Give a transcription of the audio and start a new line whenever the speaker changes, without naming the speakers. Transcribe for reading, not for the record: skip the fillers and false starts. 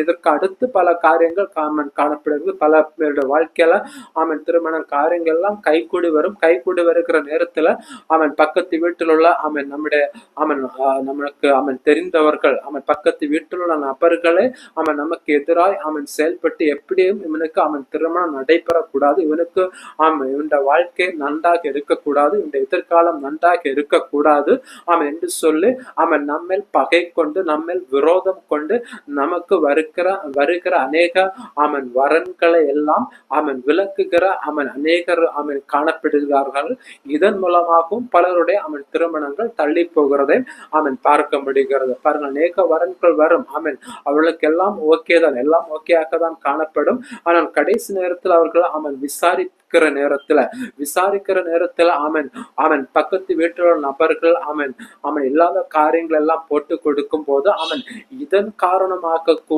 இதற்கு அடுத்து பல காரியங்கள் காணப்படுகிறது. பல பேருடைய வாழ்க்கையில திருமண காரியங்கள் எல்லாம் கைகூடி வரும். கைகூடி வருகிற நேரத்துல பக்கத்து வீட்டில் உள்ள நம்முடைய நம்மளுக்கு தெரிந்தவர்கள் பக்கத்து வீட்டில் உள்ள நபர்களே நமக்கு எதிராய் செயல்பட்டு எப்படியும் இவனுக்கு திருமணம் நடைபெறக்கூடாது, இவனுக்கு இவனுடைய வாழ்க்கை நன்றாக இருக்கக்கூடாது, இவனுடைய எதிர்காலம் நன்றாக இருக்கக்கூடாது என்று சொல்லி நம்மேல் பகை கொண்டு நம்மேல் விரோதம் கொண்டு நமக்கு வருகிற அநேக வரன்களை எல்லாம் விளக்குகிற அநேகர் காணப்படுகிறார்கள். இதன் மூலமாகவும் பலருடைய திருமணங்கள் தள்ளி போகிறதை பார்க்க முடிகிறது. பாருங்கள், அநேக வரன்கள் வரும். அவர்களுக்கு எல்லாம் ஓகே தான், எல்லாம் ஓகேயாக தான் காணப்படும். ஆனால் கடைசி நேரத்தில் அவர்கள் விசாரிக்கிற நேரத்துல பக்கத்து வீட்டில் நபர்கள் இல்லாத காரியங்கள் எல்லாம் போட்டு கொடுக்கும் போது இதன் காரணமாக